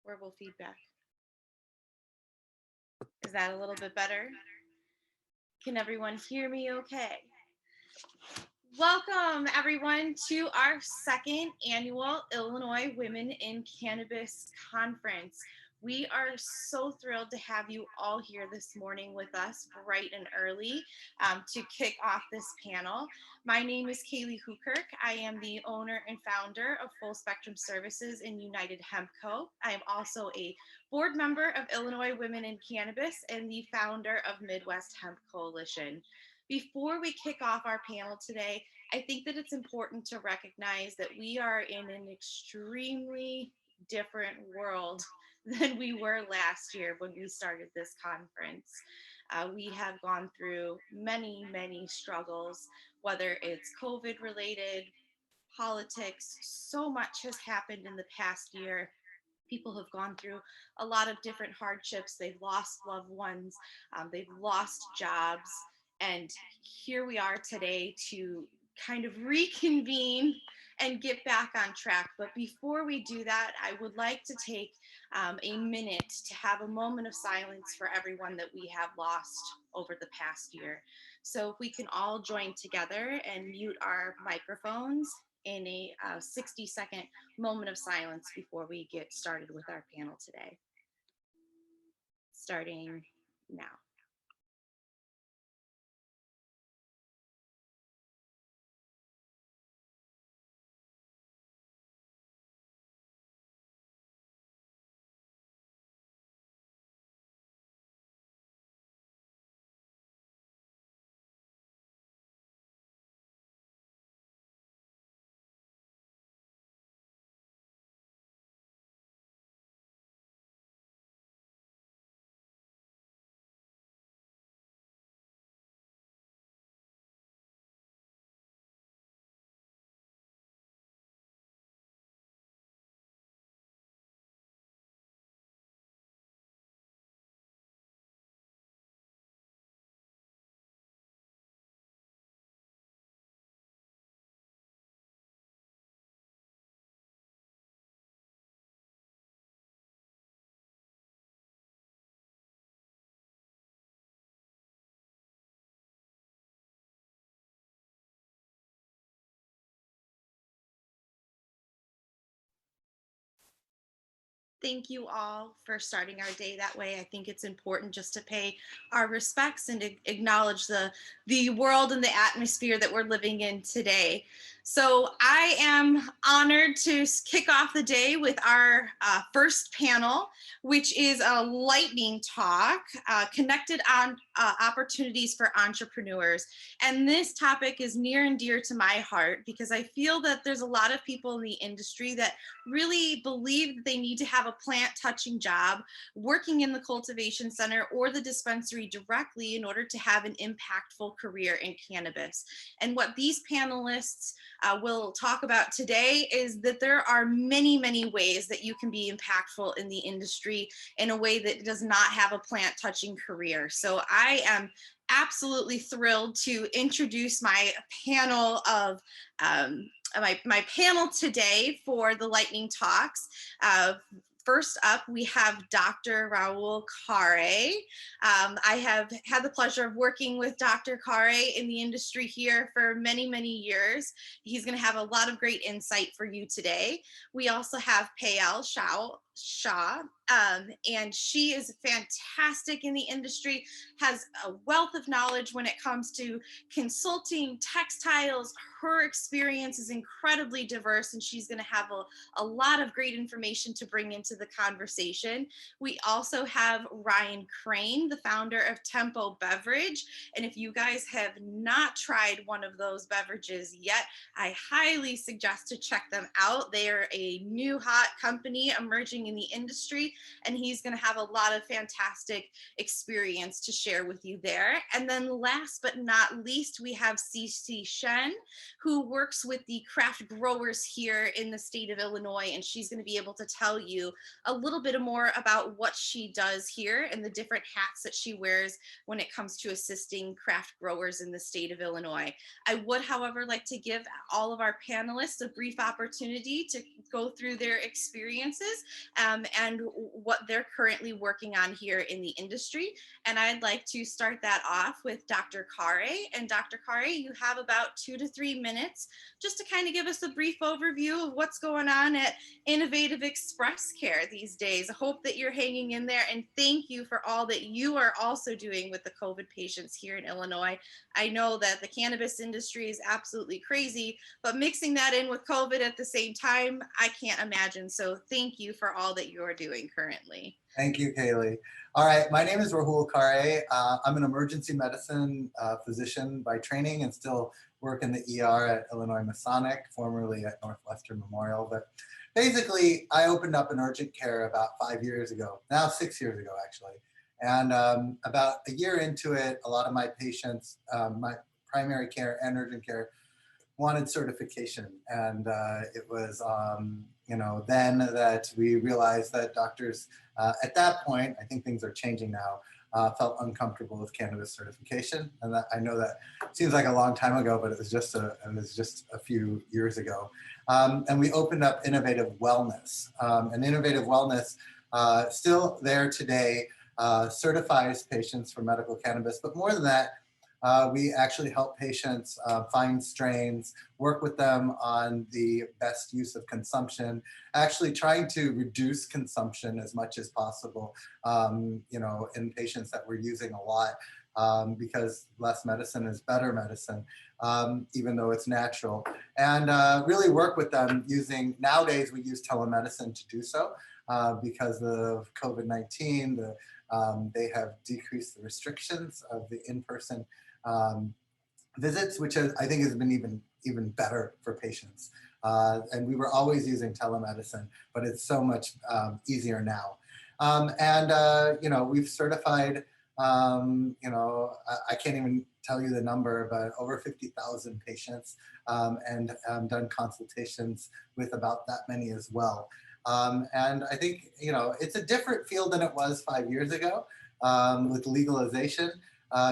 Verbal feedback. Is that a little bit better? Can everyone hear me okay? Welcome, everyone, to our second annual Illinois Women in Cannabis Conference. We are so thrilled to have you all here this morning with us bright and early to kick off this panel. My name is Kalee Hooghkirk. I am the owner and founder of Full Spektrum Services in United Hemp Co. I am also a board member of Illinois Women in Cannabis and the founder of Midwest Hemp Coalition. Before we kick off our panel today, I think that it's important to recognize that we are in an extremely different world than we were last year when we started this conference. We have gone through many, many struggles, whether it's COVID related, politics, so much has happened in the past year. People have gone through a lot of different hardships. They've lost loved ones, they've lost jobs, and here we are today to kind of reconvene and get back on track. But before we do that, I would like to take a minute to have a moment of silence for everyone that we have lost over the past year. So if we can all join together and mute our microphones in a 60-second moment of silence before we get started with our panel today. Starting now. Thank you all for starting our day that way. I think it's important just to pay our respects and to acknowledge the world and the atmosphere that we're living in today. So I am honored to kick off the day with our first panel, which is a lightning talk, connected on opportunities for entrepreneurs. And this topic is near and dear to my heart because I feel that there's a lot of people in the industry that really believe that they need to have a plant touching job, working in the cultivation center or the dispensary directly in order to have an impactful career in cannabis. And what these panelists will talk about today is that there are many, many ways that you can be impactful in the industry in a way that does not have a plant touching career. So I am absolutely thrilled to introduce my panel of my panel today for the lightning talks. First up, we have Dr. Raul Carrey. I have had the pleasure of working with Dr. Carrey in the industry here for many, many years. He's going to have a lot of great insight for you today. We also have Payal, Shah, and she is fantastic in the industry, has a wealth of knowledge when it comes to consulting, textiles. Her experience is incredibly diverse, and she's going to have a lot of great information to bring into the conversation. We also have Ryan Crane, the founder of Tempo Beverage, and if you guys have not tried one of those beverages yet, I highly suggest to check them out. They are a new hot company emerging in the industry, and he's going to have a lot of fantastic experience to share with you there. And then last but not least, we have Cece Shen, who works with the craft growers here in the state of Illinois, and she's going to be able to tell you a little bit more about what she does here and the different hats that she wears when it comes to assisting craft growers in the state of Illinois. I would, however, like to give all of our panelists a brief opportunity to go through their experiences, and what they're currently working on here in the industry. And I'd like to start that off with Dr. Carey. And Dr. Carey, you have about 2 to 3 minutes just to kind of give us a brief overview of what's going on at Innovative Express Care these days. I hope that you're hanging in there, and thank you for all that you are also doing with the COVID patients here in Illinois. I know that the cannabis industry is absolutely crazy, but mixing that in with COVID at the same time, I can't imagine. So thank you for all that you're doing currently. Thank you, Kalee. All right, my name is Rahul Carrey. I'm an emergency medicine physician by training and still work in the ER at Illinois Masonic, formerly at Northwestern Memorial. But basically, I opened up an urgent care about 5 years ago, now 6 years ago, actually. And about a year into it, a lot of my patients, my primary care and urgent care, wanted certification. And it was, then that we realized that doctors at that point, I think things are changing now, felt uncomfortable with cannabis certification. And that, I know that seems like a long time ago, but it was just a few years ago. And we opened up Innovative Wellness. And Innovative Wellness, still there today, certifies patients for medical cannabis. But more than that, we actually help patients find strains, work with them on the best use of consumption, actually trying to reduce consumption as much as possible, in patients that we're using a lot, because less medicine is better medicine, even though it's natural. And really work with them using, nowadays we use telemedicine to do so, because of COVID-19, they have decreased the restrictions of the in-person visits, which I think has been even better for patients. And we were always using telemedicine, but it's so much easier now. We've certified, I can't even tell you the number, but over 50,000 patients, and done consultations with about that many as well. And I think, it's a different field than it was 5 years ago with legalization.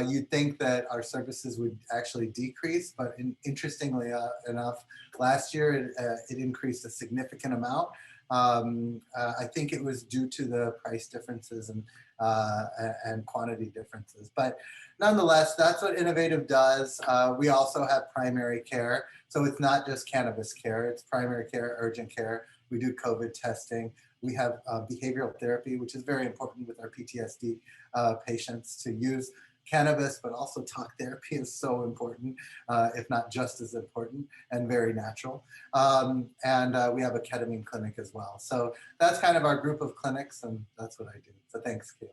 You'd think that our services would actually decrease, but interestingly enough, last year it increased a significant amount. I think it was due to the price differences and quantity differences. But nonetheless, that's what Innovative does. We also have primary care. So it's not just cannabis care, it's primary care, urgent care. We do COVID testing. We have behavioral therapy, which is very important with our PTSD patients to use cannabis, but also talk therapy is so important, if not just as important, and very natural. And we have a ketamine clinic as well. So that's kind of our group of clinics, and that's what I do. So thanks, Kalee.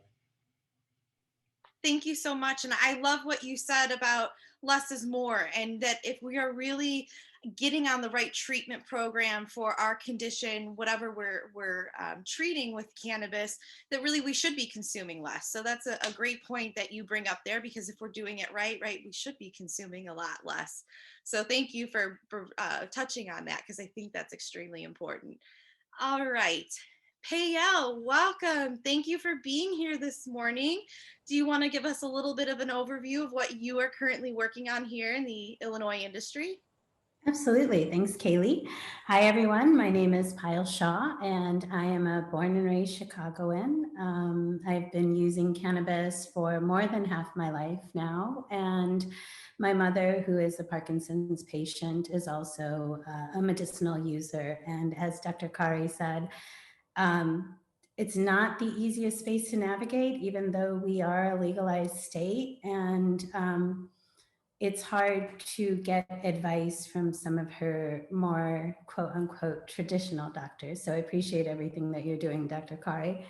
Thank you so much. And I love what you said about less is more, and that if we are really getting on the right treatment program for our condition, whatever we're treating with cannabis, that really we should be consuming less. So that's a great point that you bring up there, because if we're doing it right, we should be consuming a lot less. So thank you for touching on that, because I think that's extremely important. All right. Payal, welcome. Thank you for being here this morning. Do you want to give us a little bit of an overview of what you are currently working on here in the Illinois industry? Absolutely. Thanks, Kalee. Hi, everyone. My name is Payal Shah, and I am a born and raised Chicagoan. I've been using cannabis for more than half my life now. And my mother, who is a Parkinson's patient, is also a medicinal user. And as Dr. Carey said, it's not the easiest space to navigate, even though we are a legalized state. And it's hard to get advice from some of her more quote unquote traditional doctors. So I appreciate everything that you're doing, Dr. Carey.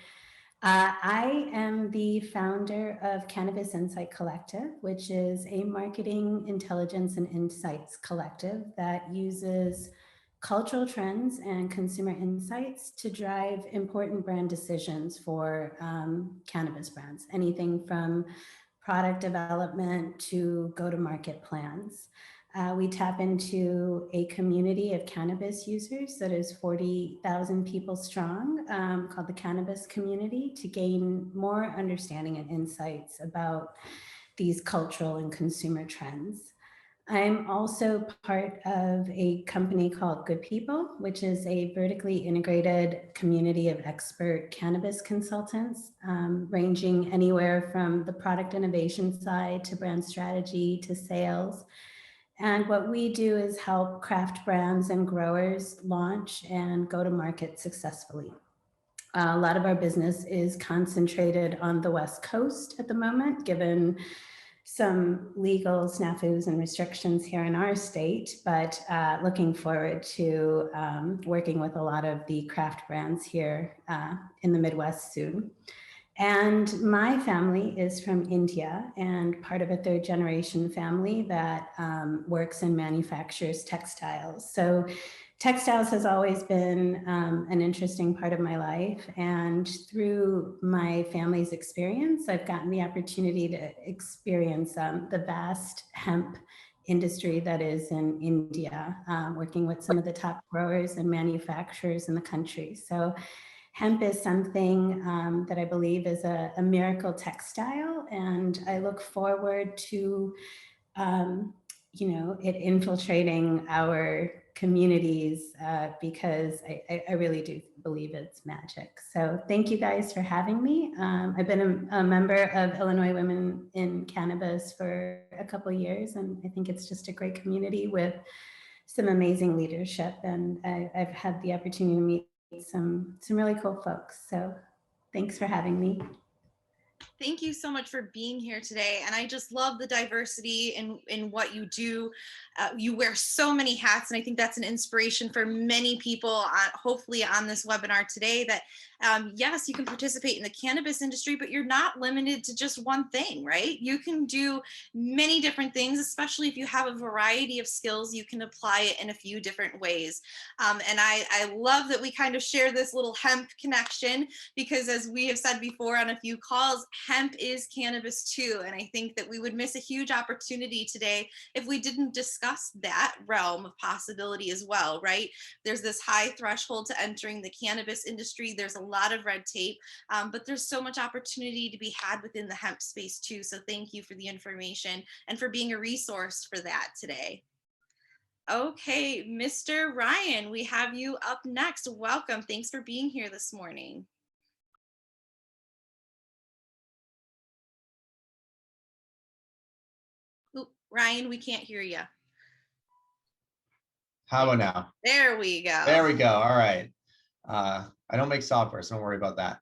I am the founder of Cannabis Insight Collective, which is a marketing intelligence and insights collective that uses cultural trends and consumer insights to drive important brand decisions for cannabis brands, anything from product development to go-to-market plans. We tap into a community of cannabis users that is 40,000 people strong, called the Cannabis Community, to gain more understanding and insights about these cultural and consumer trends. I'm also part of a company called Good People, which is a vertically integrated community of expert cannabis consultants, ranging anywhere from the product innovation side to brand strategy to sales. And what we do is help craft brands and growers launch and go to market successfully. A lot of our business is concentrated on the West Coast at the moment, given some legal snafus and restrictions here in our state, but looking forward to working with a lot of the craft brands here in the Midwest soon. And my family is from India and part of a third generation family that works and manufactures textiles. So textiles has always been an interesting part of my life. And through my family's experience, I've gotten the opportunity to experience the vast hemp industry that is in India, working with some of the top growers and manufacturers in the country. So hemp is something that I believe is a miracle textile, and I look forward to, it infiltrating our communities because I really do believe it's magic. So thank you guys for having me. I've been a member of Illinois Women in Cannabis for a couple of years, and I think it's just a great community with some amazing leadership, and I've had the opportunity to meet some really cool folks. So thanks for having me. Thank you so much for being here today. And I just love the diversity in what you do. You wear so many hats, and I think that's an inspiration for many people, hopefully on this webinar today, that yes, you can participate in the cannabis industry, but you're not limited to just one thing, right? You can do many different things, especially if you have a variety of skills, you can apply it in a few different ways. And I love that we kind of share this little hemp connection, because as we have said before on a few calls, hemp is cannabis too. And I think that we would miss a huge opportunity today if we didn't discuss that realm of possibility as well, right? There's this high threshold to entering the cannabis industry. There's a lot of red tape, but there's so much opportunity to be had within the hemp space too. So thank you for the information and for being a resource for that today. Okay, Mr. Ryan, we have you up next. Welcome. Thanks for being here this morning. Ooh, Ryan, we can't hear you. How about now? There we go. There we go. All right. I don't make software, so don't worry about that.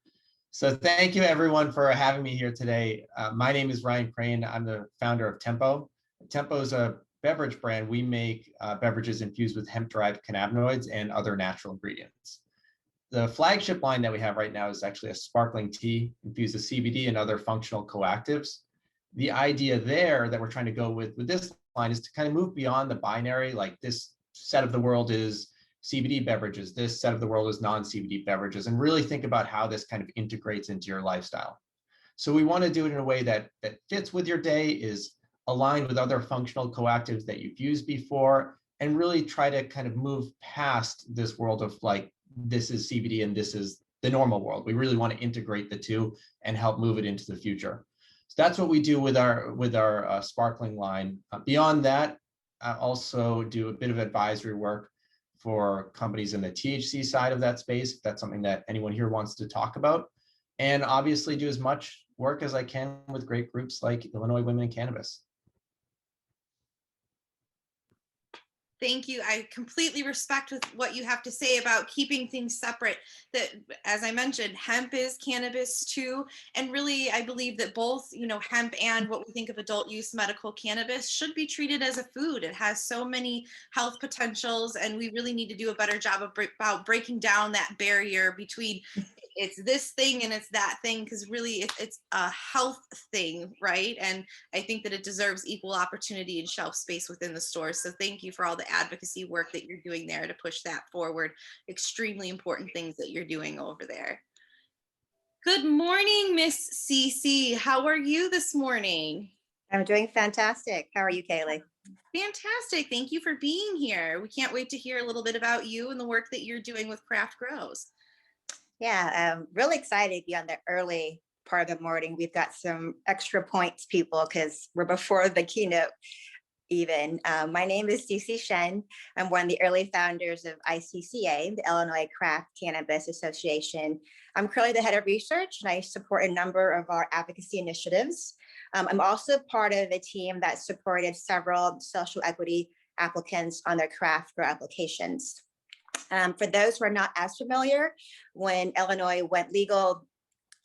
So thank you everyone for having me here today. My name is Ryan Crane. I'm the founder of Tempo. Tempo is a beverage brand. We make beverages infused with hemp-derived cannabinoids and other natural ingredients. The flagship line that we have right now is actually a sparkling tea infused with CBD and other functional coactives. The idea there that we're trying to go with this line is to kind of move beyond the binary, like this set of the world is CBD beverages, this set of the world is non-CBD beverages, and really think about how this kind of integrates into your lifestyle. So we want to do it in a way that fits with your day, is aligned with other functional coactives that you've used before, and really try to kind of move past this world of like, this is CBD and this is the normal world. We really want to integrate the two and help move it into the future. So that's what we do with our sparkling line. Beyond that, I also do a bit of advisory work for companies in the THC side of that space, if that's something that anyone here wants to talk about, and obviously do as much work as I can with great groups like Illinois Women in Cannabis. Thank you. I completely respect what you have to say about keeping things separate. That, as I mentioned, hemp is cannabis too. And really, I believe that both, hemp and what we think of adult use medical cannabis should be treated as a food. It has so many health potentials, and we really need to do a better job about breaking down that barrier between it's this thing and it's that thing, because really it's a health thing, right? And I think that it deserves equal opportunity and shelf space within the stores. So thank you for all the advocacy work that you're doing there to push that forward. Extremely important things that you're doing over there. Good morning, Miss Cece. How are you this morning? I'm doing fantastic. How are you, Kalee? Fantastic. Thank you for being here. We can't wait to hear a little bit about you and the work that you're doing with Craft Grows. Yeah, I'm really excited to be on the early part of the morning. We've got some extra points, people, because we're before the keynote. even. My name is Cece Shen. I'm one of the early founders of ICCA, the Illinois Craft Cannabis Association. I'm currently the head of research, and I support a number of our advocacy initiatives. I'm also part of a team that supported several social equity applicants on their craft grow applications. For those who are not as familiar, when Illinois went legal,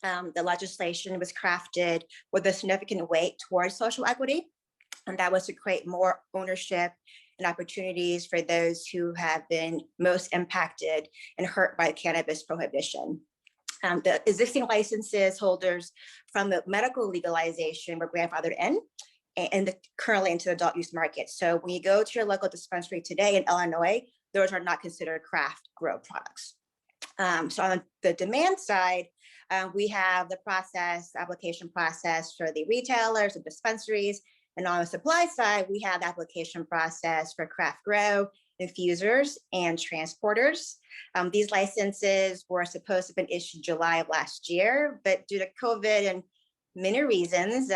the legislation was crafted with a significant weight towards social equity, and that was to create more ownership and opportunities for those who have been most impacted and hurt by cannabis prohibition. The existing licenses holders from the medical legalization were grandfathered in and currently into the adult use market. So when you go to your local dispensary today in Illinois, those are not considered craft grow products. So on the demand side, we have the application process for the retailers and dispensaries. And on the supply side, we have the application process for craft grow, infusers, and transporters. These licenses were supposed to have been issued July of last year, but due to COVID and many reasons,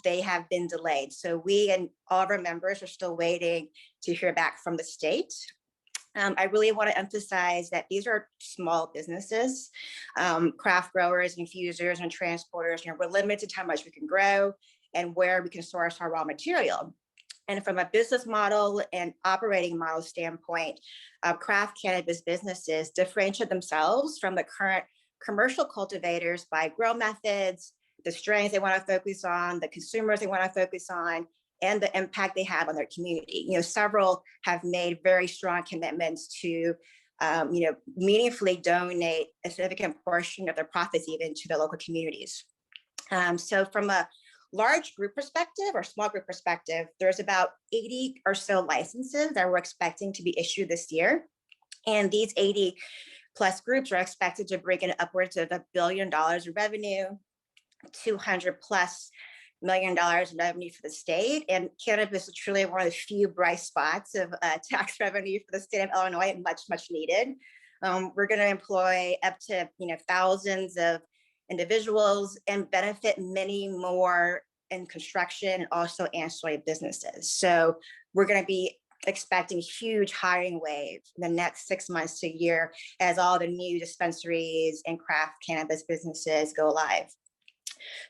they have been delayed. So we and all of our members are still waiting to hear back from the state. I really want to emphasize that these are small businesses, craft growers, infusers, and transporters. We're limited to how much we can grow and where we can source our raw material. And from a business model and operating model standpoint, craft cannabis businesses differentiate themselves from the current commercial cultivators by grow methods, the strains they want to focus on, the consumers they want to focus on, and the impact they have on their community. Several have made very strong commitments to, meaningfully donate a significant portion of their profits even to their local communities. So from a large group perspective or small group perspective, there's about 80 or so licenses that we're expecting to be issued this year. And these 80 plus groups are expected to bring in upwards of $1 billion of revenue, $200+ million in revenue for the state. And cannabis is truly one of the few bright spots of tax revenue for the state of Illinois, and much, much needed. We're going to employ up to thousands of individuals and benefit many more in construction and also ancillary businesses. So we're going to be expecting huge hiring wave in the next 6 months to a year as all the new dispensaries and craft cannabis businesses go live.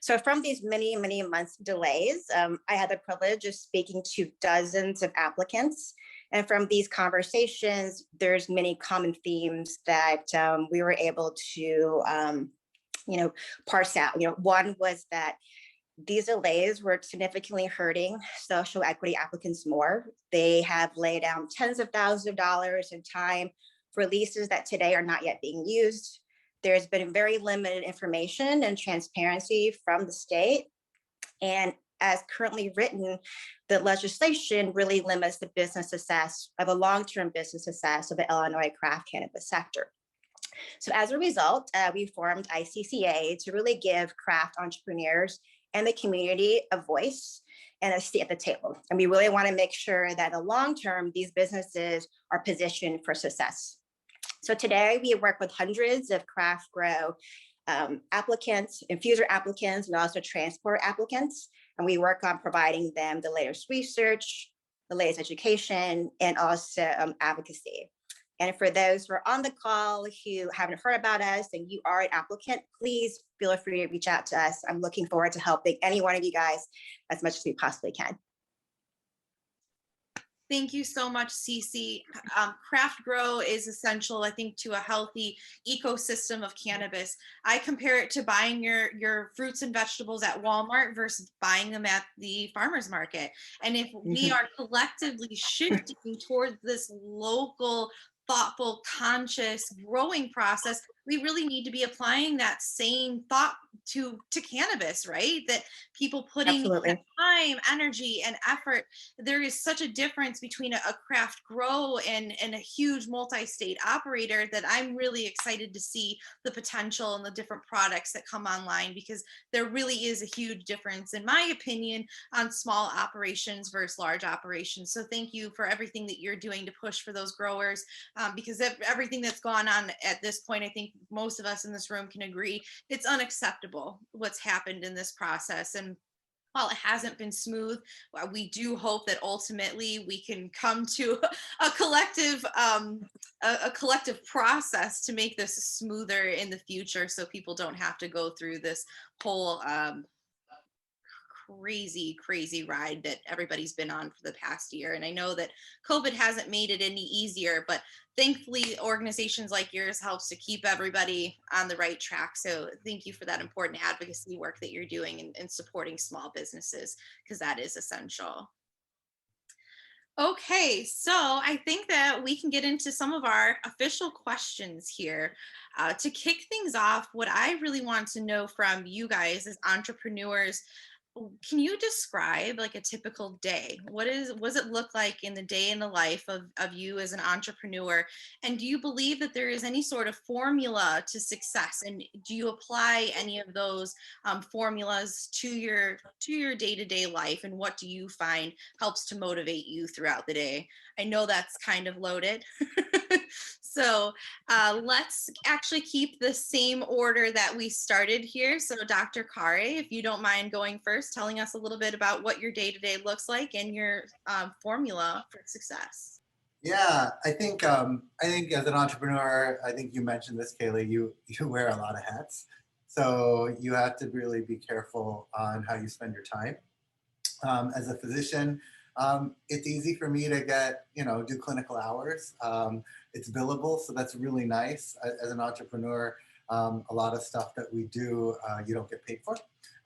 So from these many, many months delays, I had the privilege of speaking to dozens of applicants. And from these conversations, there's many common themes that we were able to parse out. One was that these delays were significantly hurting social equity applicants more. They have laid down tens of thousands of dollars in time for leases that today are not yet being used. There's been very limited information and transparency from the state. And as currently written, the legislation really limits the business success of a long-term business success of the Illinois craft cannabis sector. So as a result, we formed ICCA to really give craft entrepreneurs and the community a voice and a seat at the table. And we really want to make sure that in the long term, these businesses are positioned for success. So today we work with hundreds of craft grow applicants, infuser applicants, and also transport applicants. And we work on providing them the latest research, the latest education, and also advocacy. And for those who are on the call who haven't heard about us and you are an applicant, please feel free to reach out to us. I'm looking forward to helping any one of you guys as much as we possibly can. Thank you so much, Cece. Craft grow is essential, I think, to a healthy ecosystem of cannabis. I compare it to buying your fruits and vegetables at Walmart versus buying them at the farmer's market. And if we are collectively shifting towards this local, thoughtful, conscious growing process, we really need to be applying that same thought to cannabis, right? That people putting time, energy, and effort. There is such a difference between a craft grow and a huge multi-state operator that I'm really excited to see the potential and the different products that come online, because there really is a huge difference, in my opinion, on small operations versus large operations. So thank you for everything that you're doing to push for those growers, because everything that's gone on at this point, I think most of us in this room can agree, it's unacceptable what's happened in this process. And while it hasn't been smooth, we do hope that ultimately we can come to a collective a collective process to make this smoother in the future, so people don't have to go through this whole crazy ride that everybody's been on for the past year. And I know that COVID hasn't made it any easier, but thankfully organizations like yours helps to keep everybody on the right track. So thank you for that important advocacy work that you're doing and supporting small businesses, because that is essential. Okay, so I think that we can get into some of our official questions here. To kick things off, what I really want to know from you guys as entrepreneurs, can you describe like a typical day? What does it look like in the day in the life of you as an entrepreneur? And do you believe that there is any sort of formula to success? And do you apply any of those formulas to your day-to-day life? And what do you find helps to motivate you throughout the day? I know that's kind of loaded. So let's actually keep the same order that we started here. So Dr. Khare, if you don't mind going first, telling us a little bit about what your day-to-day looks like and your formula for success. Yeah, I think as an entrepreneur, I think you mentioned this, Kalee, you wear a lot of hats. So you have to really be careful on how you spend your time. As a physician, it's easy for me to do clinical hours. It's billable, so that's really nice. As an entrepreneur, a lot of stuff that we do, you don't get paid for.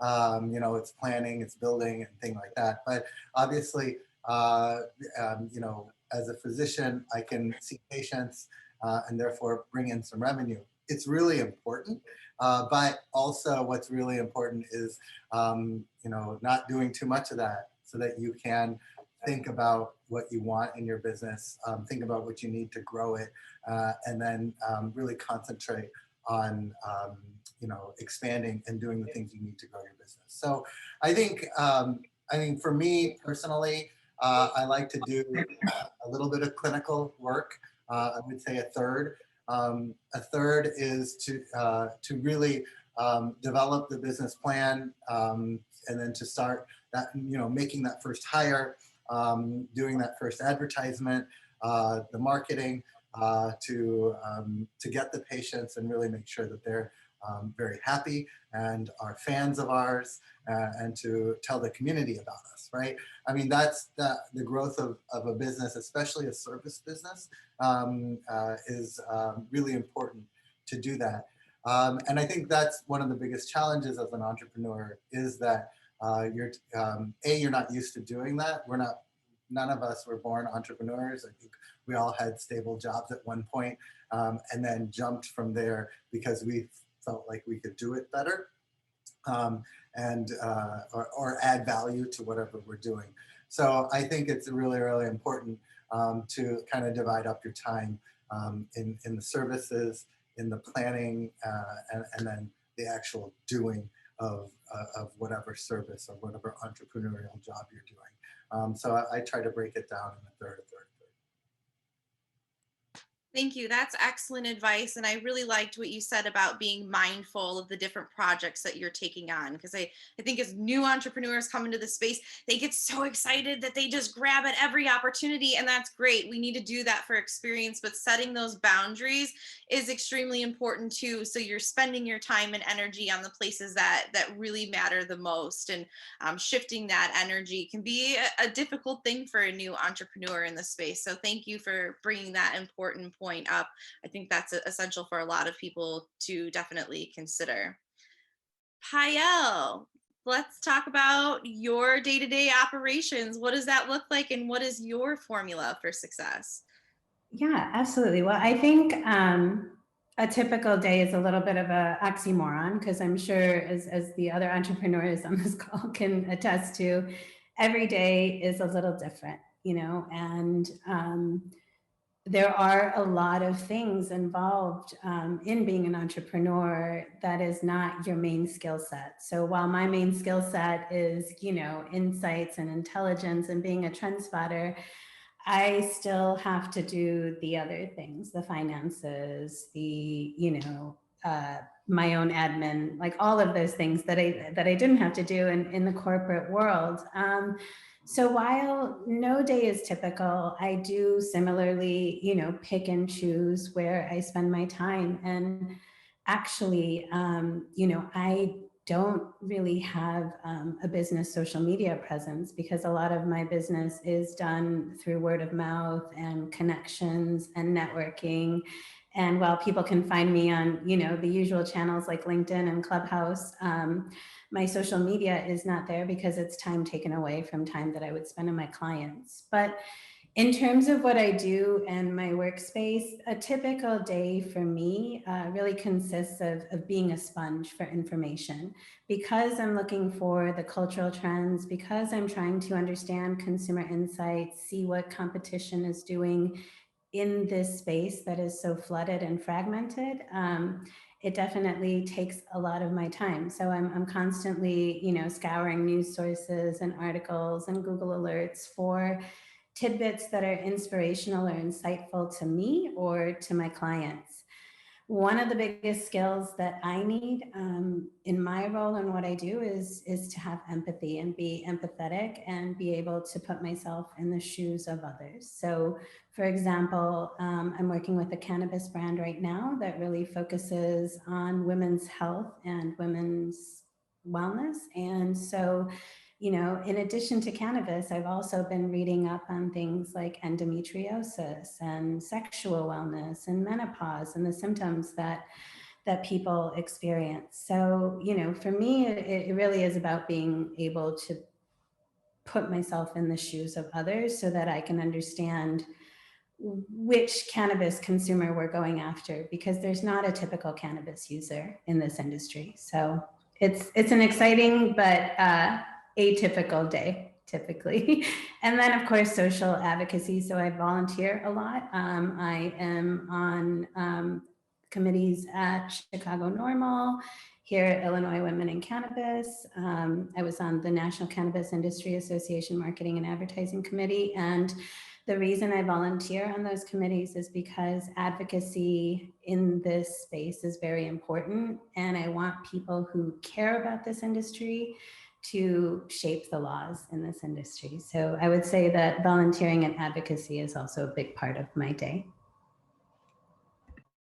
It's planning, it's building, and things like that. But obviously, as a physician, I can see patients and therefore bring in some revenue. It's really important. But also what's really important is, not doing too much of that, so that you can think about what you want in your business, think about what you need to grow it, and then really concentrate on, expanding and doing the things you need to grow your business. So I think for me personally, I like to do a little bit of clinical work. I would say a third. A third is to really develop the business plan, and then to start that, making that first hire, doing that first advertisement, the marketing, to get the patients and really make sure that they're very happy and are fans of ours, and to tell the community about us, right? I mean, that's the growth of a business, especially a service business, is really important to do that. And I think that's one of the biggest challenges as an entrepreneur, is that you're not used to doing that. None of us were born entrepreneurs. I think we all had stable jobs at one point, and then jumped from there because we felt like we could do it better, or add value to whatever we're doing. So I think it's really, really important to kind of divide up your time in the services, in the planning, and then the actual doing of whatever service or whatever entrepreneurial job you're doing. So I try to break it down in a third. Thank you. That's excellent advice. And I really liked what you said about being mindful of the different projects that you're taking on. Because I think as new entrepreneurs come into the space, they get so excited that they just grab at every opportunity. And that's great. We need to do that for experience. But setting those boundaries is extremely important too. So you're spending your time and energy on the places that really matter the most. And shifting that energy can be a difficult thing for a new entrepreneur in the space. So thank you for bringing that important point up. I think that's essential for a lot of people to definitely consider. Payal, let's talk about your day-to-day operations. What does that look like, and what is your formula for success? Yeah, absolutely. Well, I think a typical day is a little bit of an oxymoron, because I'm sure as the other entrepreneurs on this call can attest to, every day is a little different, and there are a lot of things involved in being an entrepreneur that is not your main skill set. So while my main skill set is, insights and intelligence and being a trend spotter, I still have to do the other things, the finances, the, my own admin, like all of those things that I didn't have to do in the corporate world. So while no day is typical, I do similarly, pick and choose where I spend my time. And actually, I don't really have a business social media presence because a lot of my business is done through word of mouth and connections and networking. And while people can find me on, the usual channels like LinkedIn and Clubhouse, my social media is not there because it's time taken away from time that I would spend on my clients. But in terms of what I do and my workspace, a typical day for me really consists of being a sponge for information. Because I'm looking for the cultural trends, because I'm trying to understand consumer insights, see what competition is doing in this space that is so flooded and fragmented, it definitely takes a lot of my time. So I'm constantly, scouring news sources and articles and Google alerts for tidbits that are inspirational or insightful to me or to my clients. One of the biggest skills that I need in my role and what I do is to have empathy and be empathetic and be able to put myself in the shoes of others. So, for example, I'm working with a cannabis brand right now that really focuses on women's health and women's wellness. And so, in addition to cannabis, I've also been reading up on things like endometriosis and sexual wellness and menopause and the symptoms that people experience. So, for me, it really is about being able to put myself in the shoes of others so that I can understand which cannabis consumer we're going after, because there's not a typical cannabis user in this industry. So it's an exciting but atypical day typically. And then of course, social advocacy. So I volunteer a lot. I am on committees at Chicago Normal, here at Illinois Women in Cannabis. I was on the National Cannabis Industry Association Marketing and Advertising Committee. And the reason I volunteer on those committees is because advocacy in this space is very important. And I want people who care about this industry to shape the laws in this industry. So I would say that volunteering and advocacy is also a big part of my day.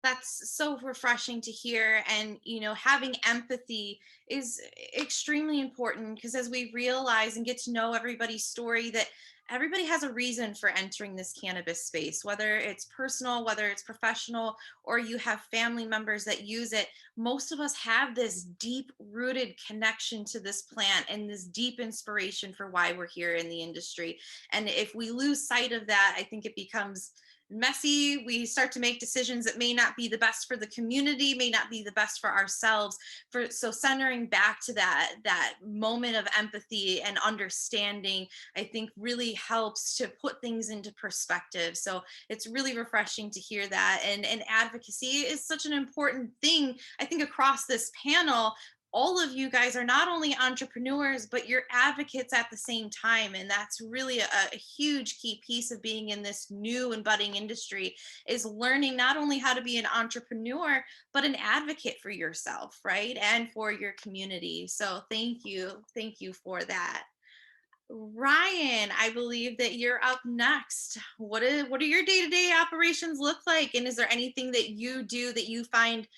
That's so refreshing to hear. And, having empathy is extremely important, because as we realize and get to know everybody's story, that everybody has a reason for entering this cannabis space, whether it's personal, whether it's professional, or you have family members that use it. Most of us have this deep rooted connection to this plant and this deep inspiration for why we're here in the industry. And if we lose sight of that, I think it becomes messy. We start to make decisions that may not be the best for the community, may not be the best for ourselves. So centering back to that moment of empathy and understanding, I think really helps to put things into perspective. So it's really refreshing to hear that. And advocacy is such an important thing, I think, across this panel. All of you guys are not only entrepreneurs, but you're advocates at the same time. And that's really a huge key piece of being in this new and budding industry, is learning not only how to be an entrepreneur, but an advocate for yourself, right? And for your community. So thank you. Thank you for that. Ryan, I believe that you're up next. What do your day-to-day operations look like? And is there anything that you do that you find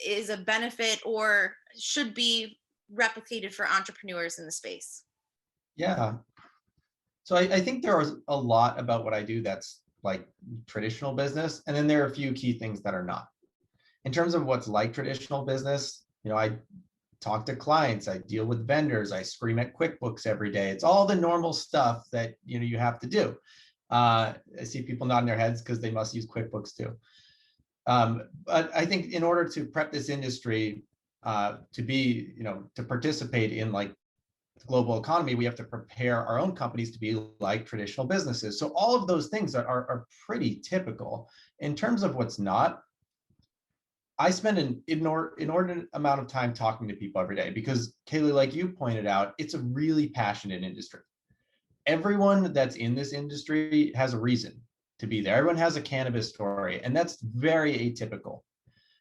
is a benefit or should be replicated for entrepreneurs in the space? Yeah. So I think there is a lot about what I do that's like traditional business. And then there are a few key things that are not. In terms of what's like traditional business, I talk to clients, I deal with vendors, I scream at QuickBooks every day. It's all the normal stuff that you have to do. I see people nodding their heads because they must use QuickBooks too. But I think in order to prep this industry to be, to participate in like the global economy, we have to prepare our own companies to be like traditional businesses. So all of those things are pretty typical. In terms of what's not, I spend an inordinate amount of time talking to people every day because, Kalee, like you pointed out, it's a really passionate industry. Everyone that's in this industry has a reason to be there. Everyone has a cannabis story, and that's very atypical.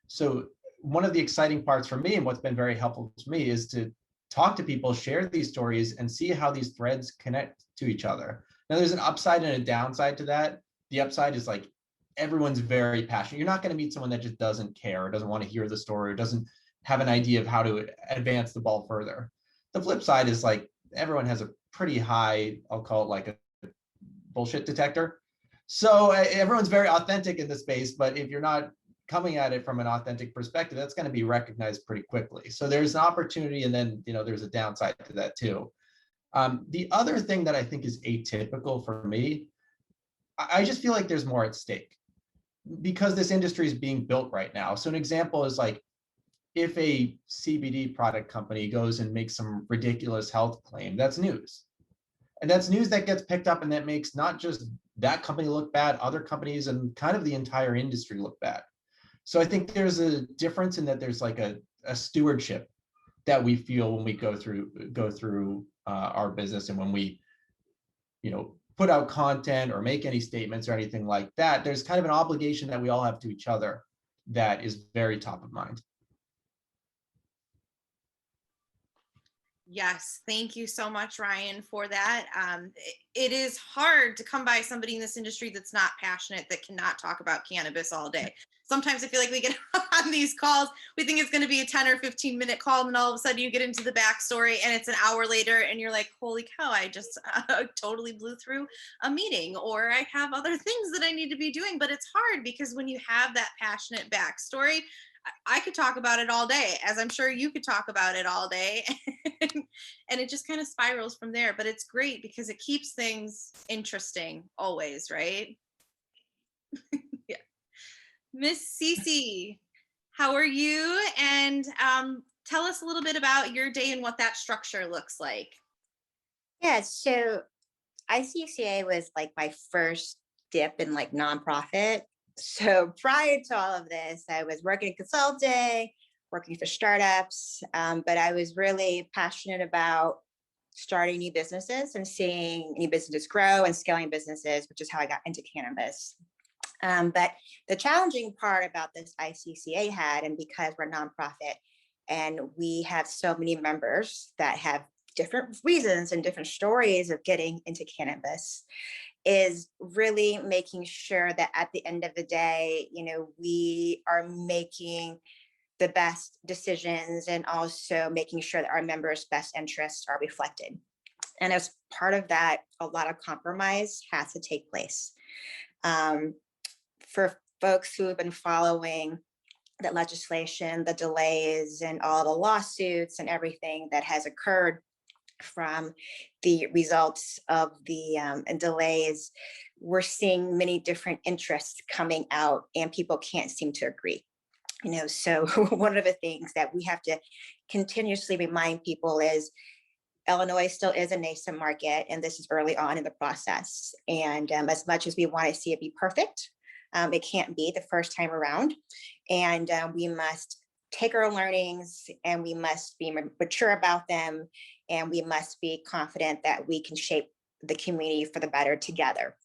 So one of the exciting parts for me and what's been very helpful to me is to talk to people, share these stories, and see how these threads connect to each other. Now, there's an upside and a downside to that. The upside is like everyone's very passionate. You're not going to meet someone that just doesn't care or doesn't want to hear the story or doesn't have an idea of how to advance the ball further. The flip side is like everyone has a pretty high, I'll call it like a bullshit detector. So everyone's very authentic in the space, but if you're not coming at it from an authentic perspective, that's going to be recognized pretty quickly. So there's an opportunity, and then there's a downside to that too. The other thing that I think is atypical for me, I just feel like there's more at stake because this industry is being built right now. So an example is like if a CBD product company goes and makes some ridiculous health claim, that's news. And that's news that gets picked up and that makes not just that company look bad, other companies and kind of the entire industry look bad. So I think there's a difference in that there's like a stewardship that we feel when we go through our business, and when we, put out content or make any statements or anything like that. There's kind of an obligation that we all have to each other that is very top of mind. Yes, thank you so much, Ryan, for that. It is hard to come by somebody in this industry that's not passionate, that cannot talk about cannabis all day. Sometimes I feel like we get on these calls, we think it's going to be a 10 or 15-minute call, and then all of a sudden you get into the backstory and it's an hour later and you're like, holy cow, I just totally blew through a meeting, or I have other things that I need to be doing. But it's hard because when you have that passionate backstory, I could talk about it all day, as I'm sure you could talk about it all day. And it just kind of spirals from there. But it's great because it keeps things interesting always, right? Yeah. Miss Cece, how are you? And tell us a little bit about your day and what that structure looks like. Yeah, so ICCA was like my first dip in like nonprofit. So prior to all of this, I was working in consulting, working for startups, but I was really passionate about starting new businesses and seeing new businesses grow and scaling businesses, which is how I got into cannabis. But the challenging part about this ICCA had, and because we're a nonprofit and we have so many members that have different reasons and different stories of getting into cannabis, is really making sure that at the end of the day, we are making the best decisions and also making sure that our members' best interests are reflected. And as part of that, a lot of compromise has to take place. For folks who have been following the legislation, the delays, and all the lawsuits and everything that has occurred from the results of the delays, we're seeing many different interests coming out and people can't seem to agree. So one of the things that we have to continuously remind people is Illinois still is a nascent market, and this is early on in the process. And as much as we want to see it be perfect, it can't be the first time around. And we must take our learnings and we must be mature about them. And we must be confident that we can shape the community for the better together.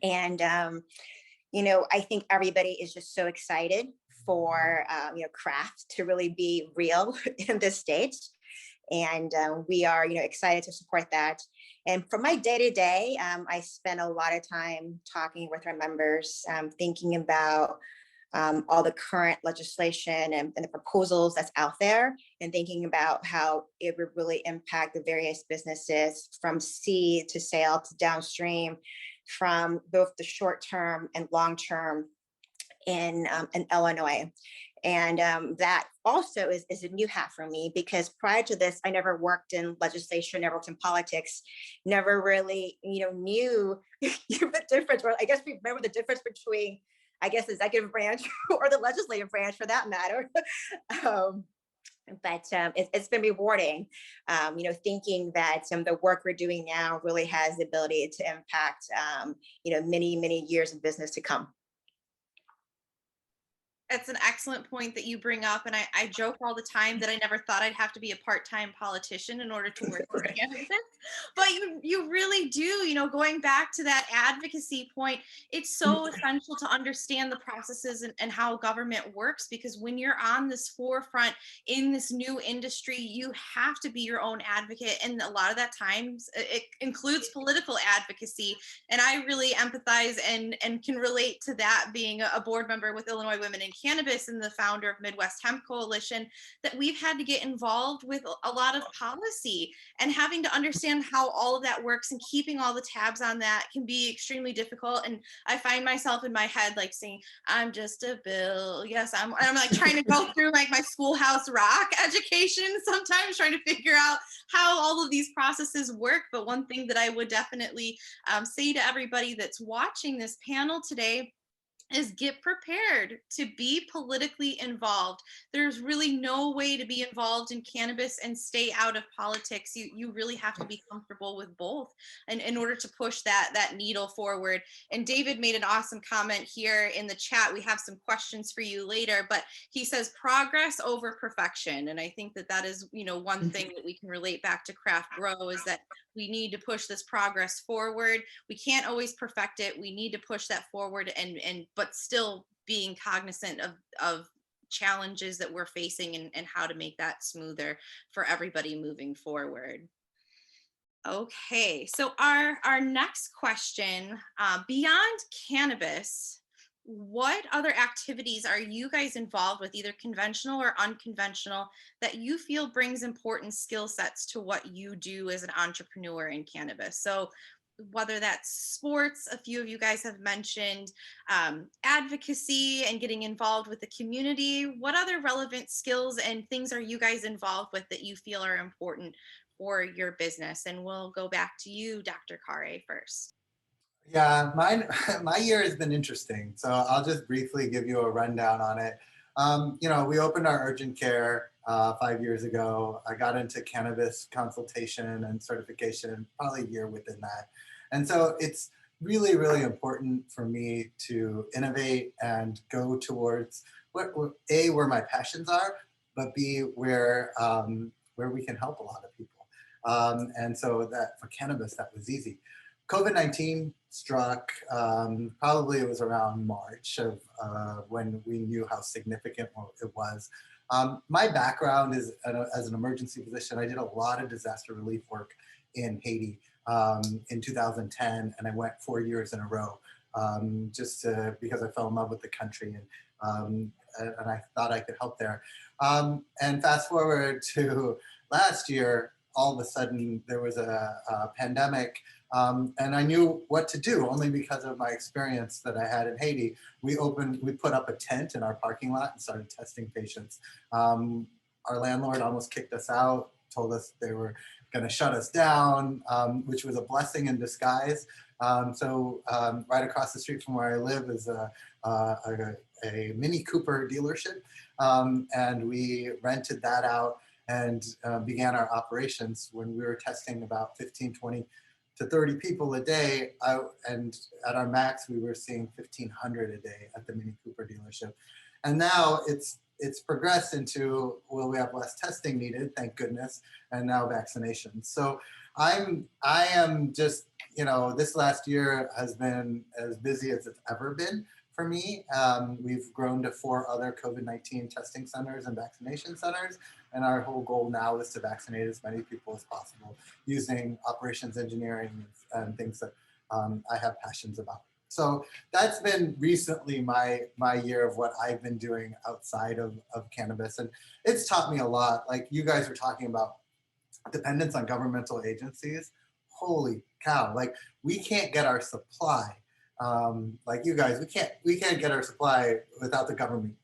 And, I think everybody is just so excited for, craft to really be real in this state. And we are, excited to support that. And for my day-to-day, I spend a lot of time talking with our members, thinking about all the current legislation and the proposals that's out there, and thinking about how it would really impact the various businesses from seed to sale to downstream, from both the short term and long term in Illinois. And that also is a new hat for me, because prior to this, I never worked in legislation, never worked in politics, never really, knew the difference, or I guess we remember the difference between, I guess, the executive branch or the legislative branch for that matter. But it's been rewarding, thinking that the work we're doing now really has the ability to impact, many, many years of business to come. It's an excellent point that you bring up. And I joke all the time that I never thought I'd have to be a part-time politician in order to work for cannabis. But you really do, going back to that advocacy point, it's so essential to understand the processes and how government works, because when you're on this forefront in this new industry, you have to be your own advocate. And a lot of that times it includes political advocacy. And I really empathize and can relate to that, being a board member with Illinois Women in Cannabis and the founder of Midwest Hemp Coalition, that we've had to get involved with a lot of policy, and having to understand how all of that works and keeping all the tabs on that can be extremely difficult. And I find myself in my head like saying, I'm just a bill. Yes, I'm like trying to go through like my Schoolhouse Rock education sometimes, trying to figure out how all of these processes work. But one thing that I would definitely say to everybody that's watching this panel today is get prepared to be politically involved. There's really no way to be involved in cannabis and stay out of politics. You really have to be comfortable with both, and in order to push that needle forward. And David made an awesome comment here in the chat. We have some questions for you later, but he says progress over perfection. And I think that is, one thing that we can relate back to Craft Grow, is that we need to push this progress forward. We can't always perfect it. We need to push that forward, but still being cognizant of challenges that we're facing, and how to make that smoother for everybody moving forward. Okay, so our next question, beyond cannabis, what other activities are you guys involved with, either conventional or unconventional, that you feel brings important skill sets to what you do as an entrepreneur in cannabis? So whether that's sports, a few of you guys have mentioned advocacy and getting involved with the community. What other relevant skills and things are you guys involved with that you feel are important for your business? And we'll go back to you, Dr. Khare, first. Yeah, my year has been interesting. So I'll just briefly give you a rundown on it. We opened our urgent care 5 years ago. I got into cannabis consultation and certification probably a year within that. And so it's really, really important for me to innovate and go towards where my passions are, but B, where we can help a lot of people. And so that for cannabis, that was easy. COVID-19 struck, probably it was around March of when we knew how significant it was. My background is as an emergency physician. I did a lot of disaster relief work in Haiti in 2010, and I went 4 years in a row because I fell in love with the country, and I thought I could help there. And fast forward to last year, all of a sudden there was a pandemic. And I knew what to do only because of my experience that I had in Haiti. We put up a tent in our parking lot and started testing patients. Our landlord almost kicked us out, told us they were going to shut us down, which was a blessing in disguise. So right across the street from where I live is a Mini Cooper dealership. And we rented that out and began our operations when we were testing about 15, 20 to 30 people a day, and at our max, we were seeing 1,500 a day at the Mini Cooper dealership. And now it's progressed into, well, we have less testing needed, thank goodness, and now vaccinations. So I am just, this last year has been as busy as it's ever been for me. We've grown to 4 other COVID-19 testing centers and vaccination centers. And our whole goal now is to vaccinate as many people as possible using operations engineering and things that I have passions about. So that's been recently my year of what I've been doing outside of cannabis. And it's taught me a lot. Like you guys were talking about dependence on governmental agencies. Holy cow, like we can't get our supply. Like you guys, we can't get our supply without the government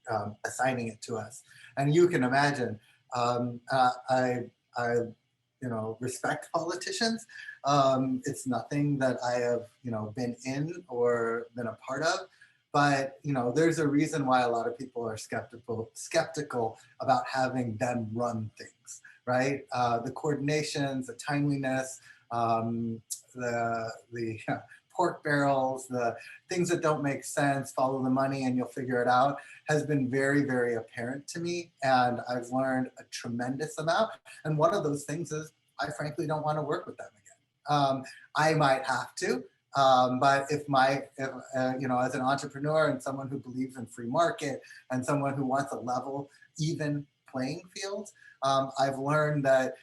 assigning it to us. And you can imagine, I respect politicians. It's nothing that I have, been in or been a part of, but, there's a reason why a lot of people are skeptical about having them run things, right? The coordinations, the timeliness, the pork barrels, the things that don't make sense, follow the money and you'll figure it out, has been very, very apparent to me. And I've learned a tremendous amount. And one of those things is I frankly don't want to work with them again. I might have to, but if you know, as an entrepreneur and someone who believes in free market and someone who wants a level, even playing field, I've learned that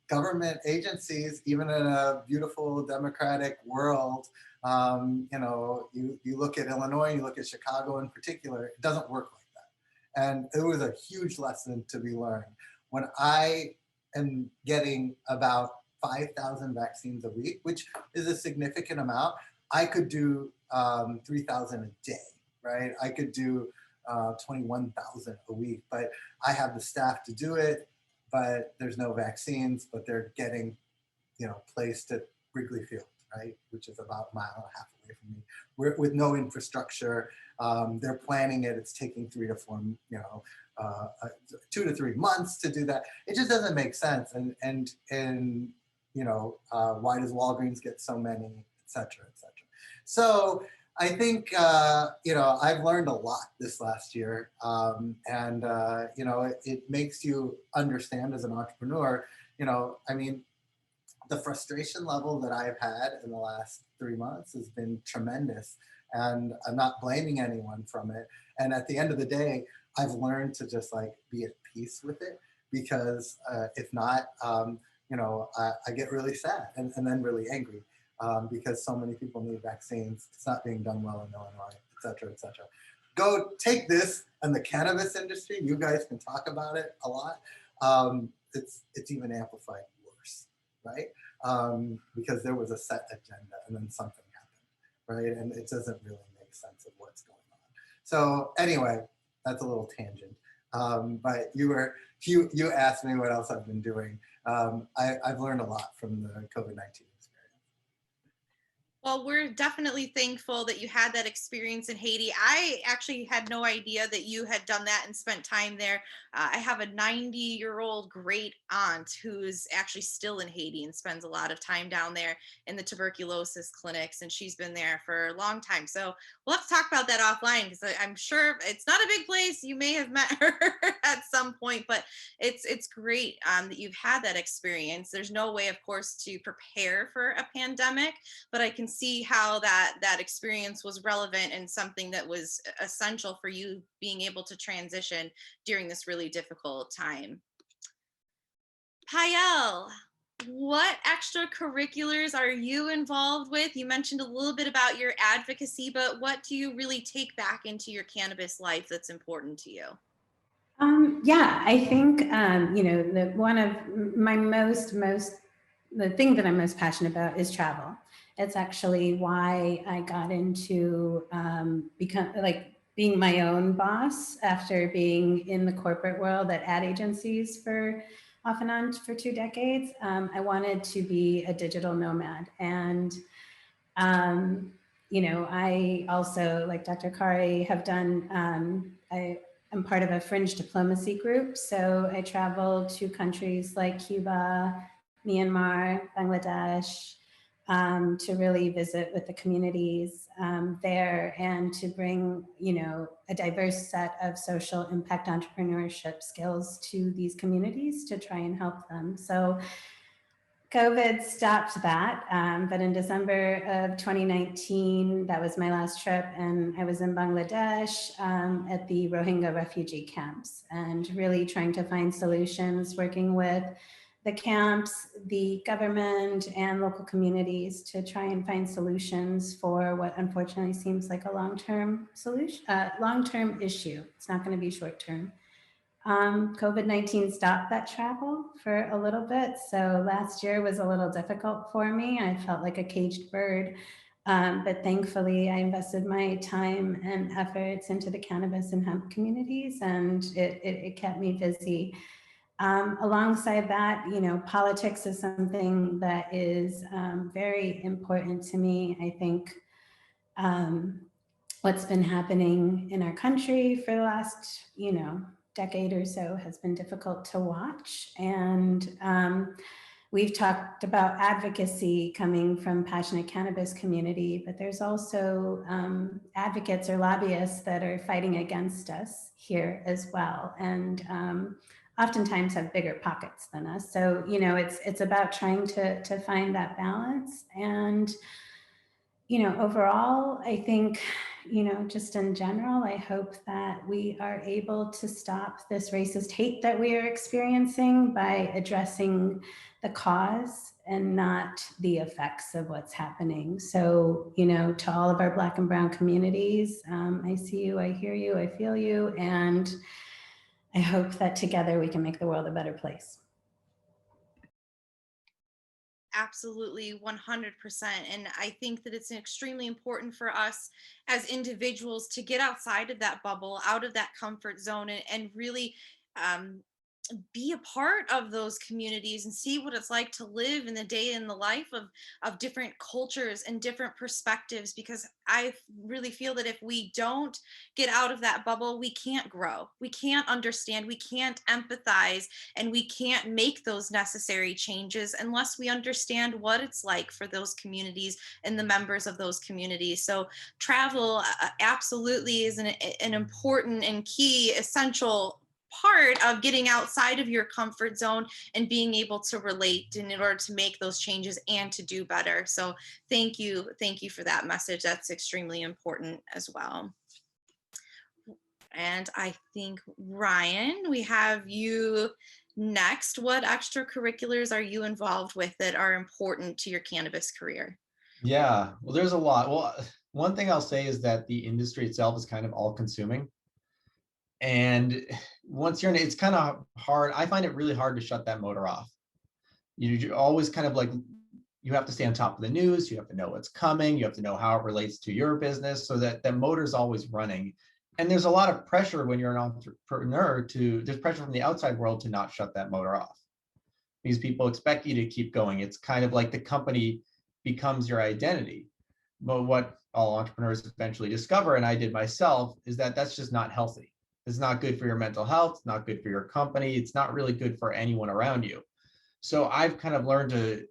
government agencies, even in a beautiful democratic world, you know, you look at Illinois, you look at Chicago in particular, it doesn't work like that. And it was a huge lesson to be learned. When I am getting about 5,000 vaccines a week, which is a significant amount, I could do 3,000 a day, right? I could do 21,000 a week, but I have the staff to do it, but there's no vaccines, but they're getting, you know, placed at Wrigley Field, right? Which is about a mile and a half away from me, with no infrastructure. They're planning it. It's taking 3 to 4, you know, 2 to 3 months to do that. It just doesn't make sense. And you know, why does Walgreens get so many, et cetera, et cetera. So I think, you know, I've learned a lot this last year. And, you know, it makes you understand as an entrepreneur, you know, I mean, the frustration level that I've had in the last 3 months has been tremendous. And I'm not blaming anyone from it. And at the end of the day, I've learned to just like be at peace with it, because if not, you know, I get really sad and then really angry. Because so many people need vaccines. It's not being done well in Illinois, et cetera, et cetera. Go take this and the cannabis industry. You guys can talk about it a lot. It's even amplified worse, right? Because there was a set agenda and then something happened, right? And it doesn't really make sense of what's going on. So anyway, that's a little tangent. But you asked me what else I've been doing. I've learned a lot from the COVID-19 experience. Well, we're definitely thankful that you had that experience in Haiti. I actually had no idea that you had done that and spent time there. I have a 90-year-old great aunt who's actually still in Haiti and spends a lot of time down there in the tuberculosis clinics, and she's been there for a long time. So we'll have to talk about that offline, because I'm sure it's not a big place. You may have met her at some point, but it's great that you've had that experience. There's no way, of course, to prepare for a pandemic, but I can see how that experience was relevant and something that was essential for you being able to transition during this really difficult time. Payal, what extracurriculars are you involved with? You mentioned a little bit about your advocacy, but what do you really take back into your cannabis life that's important to you? Yeah, I think, you know, one of my the thing that I'm most passionate about is travel. It's actually why I got into being my own boss after being in the corporate world at ad agencies for off and on for 2 decades. I wanted to be a digital nomad. And, you know, I also, like Dr. Carey, have done, I'm part of a fringe diplomacy group. So I traveled to countries like Cuba, Myanmar, Bangladesh, to really visit with the communities there and to bring, you know, a diverse set of social impact entrepreneurship skills to these communities to try and help them. So COVID stopped that, but in December of 2019, that was my last trip, and I was in Bangladesh at the Rohingya refugee camps and really trying to find solutions, working with the camps, the government, and local communities to try and find solutions for what unfortunately seems like a long-term solution, long-term issue. It's not going to be short-term. COVID-19 stopped that travel for a little bit. So last year was a little difficult for me. I felt like a caged bird. But thankfully, I invested my time and efforts into the cannabis and hemp communities, and it kept me busy. Alongside that, you know, politics is something that is very important to me. I think what's been happening in our country for the last, you know, decade or so has been difficult to watch. And we've talked about advocacy coming from passionate cannabis community, but there's also advocates or lobbyists that are fighting against us here as well, and oftentimes have bigger pockets than us. So, you know, it's about trying to find that balance. And, you know, overall, I think, you know, just in general, I hope that we are able to stop this racist hate that we are experiencing by addressing the cause and not the effects of what's happening. So, you know, to all of our Black and Brown communities, I see you, I hear you, I feel you, and I hope that together we can make the world a better place. Absolutely, 100%. And I think that it's extremely important for us as individuals to get outside of that bubble, out of that comfort zone, and really um, be a part of those communities and see what it's like to live in the day in the life of different cultures and different perspectives, because I really feel that if we don't get out of that bubble, we can't grow, we can't understand, we can't empathize, and we can't make those necessary changes unless we understand what it's like for those communities and the members of those communities. So travel absolutely is an important and key essential part of getting outside of your comfort zone and being able to relate in order to make those changes and to do better. So thank you for that message. That's extremely important as well. And I think, Ryan, we have you next. What extracurriculars are you involved with that are important to your cannabis career? Yeah, well, there's a lot. Well, one thing I'll say is that the industry itself is kind of all consuming. And once you're in it, it's kind of hard. I find it really hard to shut that motor off. You're always kind of like, you have to stay on top of the news. You have to know what's coming. You have to know how it relates to your business so that that motor's always running. And there's a lot of pressure when you're an entrepreneur there's pressure from the outside world to not shut that motor off. Because people expect you to keep going. It's kind of like the company becomes your identity. But what all entrepreneurs eventually discover, and I did myself, is that that's just not healthy. It's not good for your mental health. It's not good for your company. It's not really good for anyone around you. So I've kind of learned to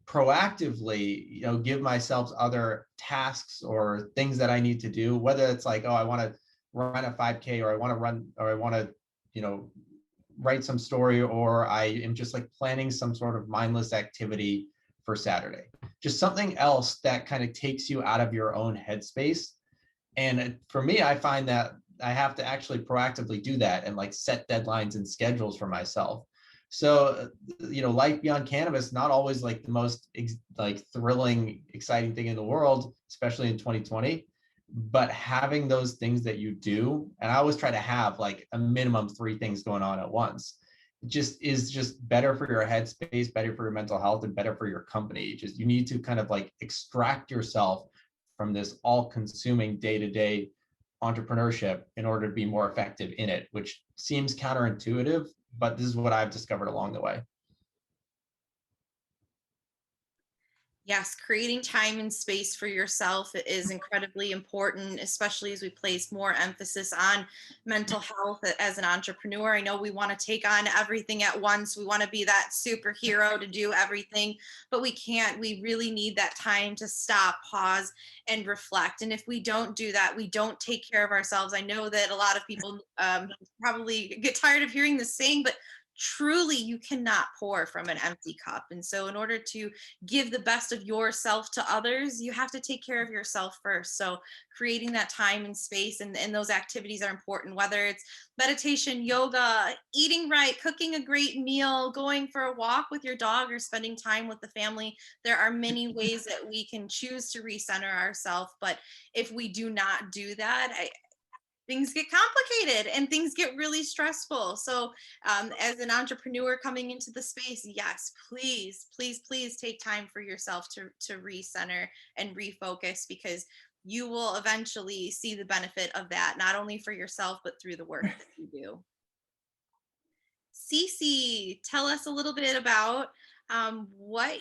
proactively, you know, give myself other tasks or things that I need to do, whether it's like, oh, I want to run a 5K, or I want to run, or I want to, you know, write some story, or I am just like planning some sort of mindless activity for Saturday. Just something else that kind of takes you out of your own headspace. And for me, I find that I have to actually proactively do that and like set deadlines and schedules for myself. So, you know, life beyond cannabis, not always like the most like thrilling, exciting thing in the world, especially in 2020, but having those things that you do, and I always try to have like a minimum 3 things going on at once, is just better for your headspace, better for your mental health, and better for your company. Just, you need to kind of like extract yourself from this all-consuming day-to-day entrepreneurship in order to be more effective in it, which seems counterintuitive, but this is what I've discovered along the way. Yes, creating time and space for yourself is incredibly important, especially as we place more emphasis on mental health as an entrepreneur. I know we want to take on everything at once. We want to be that superhero to do everything, but we can't. We really need that time to stop, pause, and reflect. And if we don't do that, we don't take care of ourselves. I know that a lot of people probably get tired of hearing this saying, but truly you cannot pour from an empty cup. And so in order to give the best of yourself to others, you have to take care of yourself first. So creating that time and space and those activities are important, whether it's meditation, yoga, eating right, cooking a great meal, going for a walk with your dog, or spending time with the family. There are many ways that we can choose to recenter ourselves. But if we do not do that, things get complicated and things get really stressful. So as an entrepreneur coming into the space, yes, please, please, please take time for yourself to recenter and refocus, because you will eventually see the benefit of that, not only for yourself, but through the work that you do. Cece, tell us a little bit about what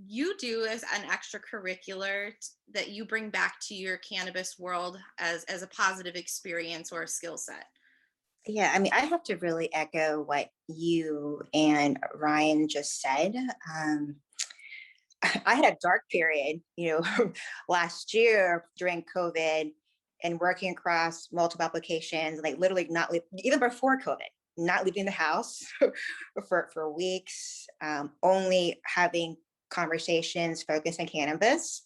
you do as an extracurricular that you bring back to your cannabis world as a positive experience or a skill set. Yeah, I mean, I have to really echo what you and Ryan just said. I had a dark period, last year during COVID and working across multiple applications, like literally not even before COVID, not leaving the house for weeks, only having conversations focused on cannabis.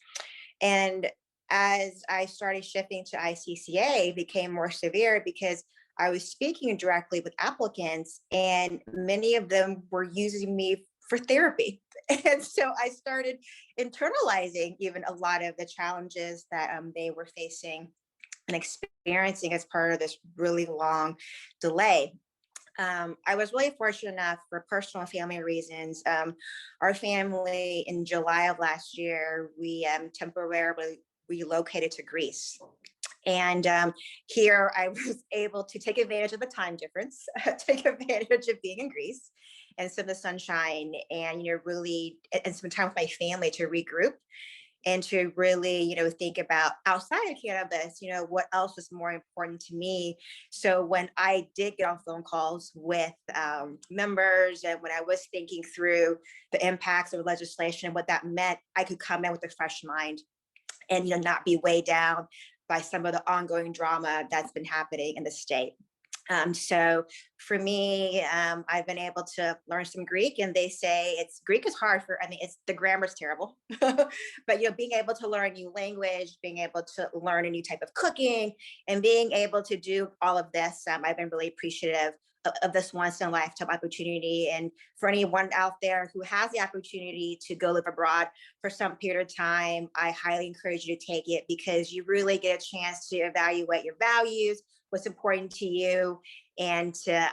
And as I started shifting to ICCA, it became more severe because I was speaking directly with applicants, and many of them were using me for therapy. And so I started internalizing even a lot of the challenges that they were facing and experiencing as part of this really long delay. I was really fortunate enough for personal and family reasons. Our family in July of last year, we temporarily relocated to Greece. And here I was able to take advantage of the time difference, take advantage of being in Greece and some of the sunshine and, really, and some time with my family to regroup and to really, think about outside of cannabis, what else was more important to me. So when I did get on phone calls with members and when I was thinking through the impacts of legislation and what that meant, I could come in with a fresh mind and, not be weighed down by some of the ongoing drama that's been happening in the state. So for me, I've been able to learn some Greek, and they say Greek is hard it's the grammar's terrible, but being able to learn a new language, being able to learn a new type of cooking, and being able to do all of this, I've been really appreciative of this once in a lifetime opportunity. And for anyone out there who has the opportunity to go live abroad for some period of time, I highly encourage you to take it because you really get a chance to evaluate your values, what's important to you, and to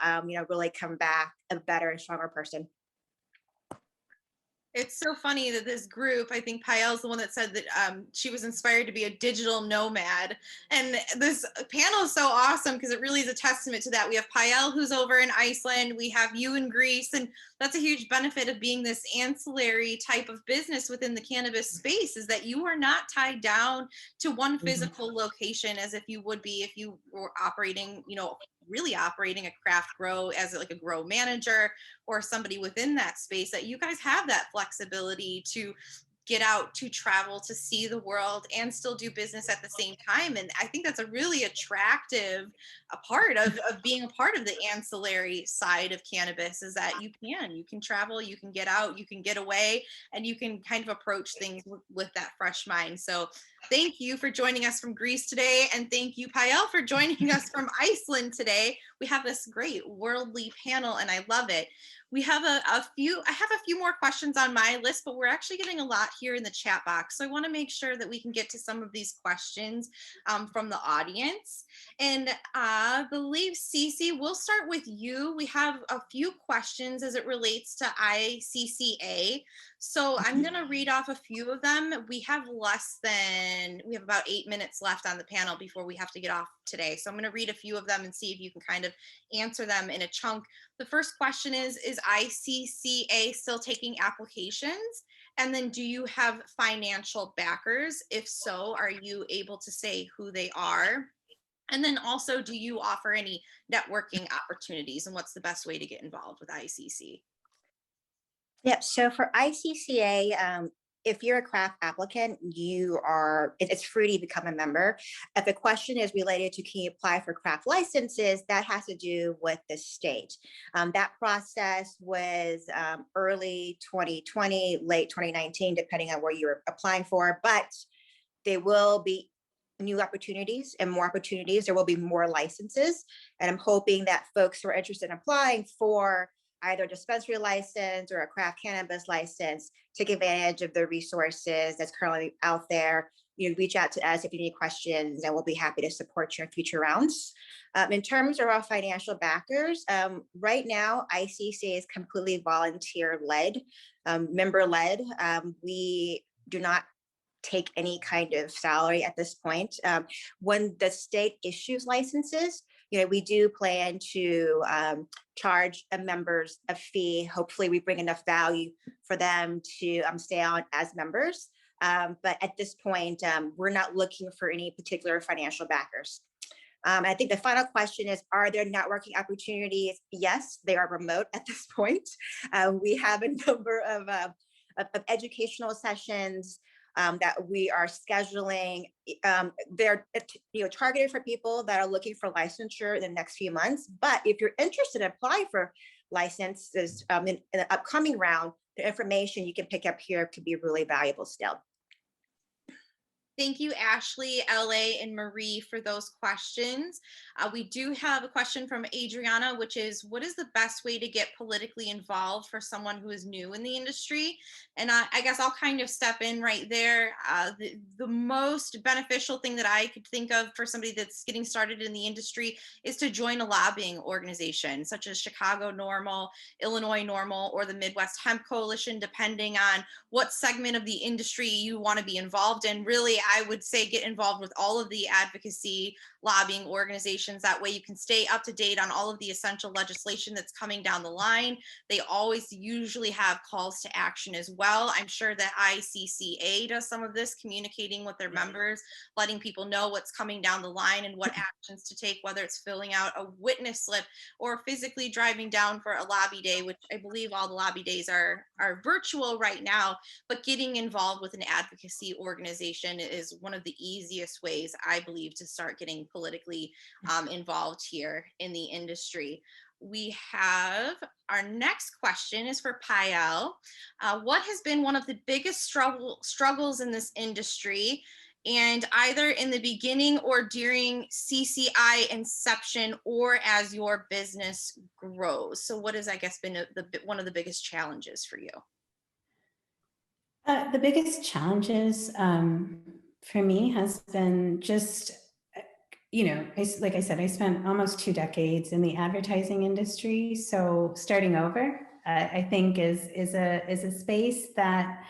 really come back a better and stronger person. It's so funny that this group, I think Payal's the one that said that she was inspired to be a digital nomad. And this panel is so awesome because it really is a testament to that. We have Payal who's over in Iceland. We have you in Greece. And that's a huge benefit of being this ancillary type of business within the cannabis space is that you are not tied down to one physical location as if you would be if you were operating, really operating a craft grow as like a grow manager or somebody within that space, that you guys have that flexibility to get out, to travel, to see the world and still do business at the same time. And I think that's a really attractive part of being a part of the ancillary side of cannabis is that you can travel, you can get out, you can get away, and you can kind of approach things with that fresh mind. So thank you for joining us from Greece today. And thank you, Payal, for joining us from Iceland today. We have this great worldly panel and I love it. We have I have a few more questions on my list, but we're actually getting a lot here in the chat box. So I want to make sure that we can get to some of these questions from the audience. And I believe, Sisi, we'll start with you. We have a few questions as it relates to ICCA. So I'm going to read off a few of them. We have about 8 minutes left on the panel before we have to get off today. So I'm going to read a few of them and see if you can kind of answer them in a chunk. The first question is ICCA still taking applications? And then do you have financial backers? If so, are you able to say who they are? And then also, do you offer any networking opportunities and what's the best way to get involved with ICC? Yep. So for ICCA, if you're a craft applicant, it's free to become a member. If the question is related to can you apply for craft licenses, that has to do with the state. That process was early 2020, late 2019, depending on where you're applying for, but there will be new opportunities and more opportunities. There will be more licenses. And I'm hoping that folks who are interested in applying for either a dispensary license or a craft cannabis license take advantage of the resources that's currently out there. Reach out to us if you need questions and we'll be happy to support you in future rounds. In terms of our financial backers, right now, ICCA is completely volunteer-led, member-led. We do not take any kind of salary at this point. When the state issues licenses, we do plan to charge members a fee. Hopefully we bring enough value for them to stay on as members. But at this point, we're not looking for any particular financial backers. I think the final question is, are there networking opportunities? Yes, they are remote at this point. We have a number of educational sessions that we are scheduling. They're targeted for people that are looking for licensure in the next few months. But if you're interested in applying for licenses in the upcoming round, the information you can pick up here could be really valuable still. Thank you, Ashley, LA, and Marie for those questions. We do have a question from Adriana, which is, what is the best way to get politically involved for someone who is new in the industry? And I guess I'll kind of step in right there. The most beneficial thing that I could think of for somebody that's getting started in the industry is to join a lobbying organization, such as Chicago NORML, Illinois NORML, or the Midwest Hemp Coalition, depending on what segment of the industry you want to be involved in. Really, I would say get involved with all of the advocacy lobbying organizations. That way you can stay up to date on all of the essential legislation that's coming down the line. They always usually have calls to action as well. I'm sure that ICCA does some of this, communicating with their members, letting people know what's coming down the line and what actions to take, whether it's filling out a witness slip or physically driving down for a lobby day, which I believe all the lobby days are virtual right now. But getting involved with an advocacy organization is one of the easiest ways, I believe, to start getting politically involved here in the industry. We have our next question is for Payal. What has been one of the biggest struggles in this industry, and either in the beginning or during CCI inception or as your business grows? So what has, I guess, been one of the biggest challenges for you? The biggest challenges for me has been just, like I said, I spent almost 2 decades in the advertising industry. So starting over, I think is a space that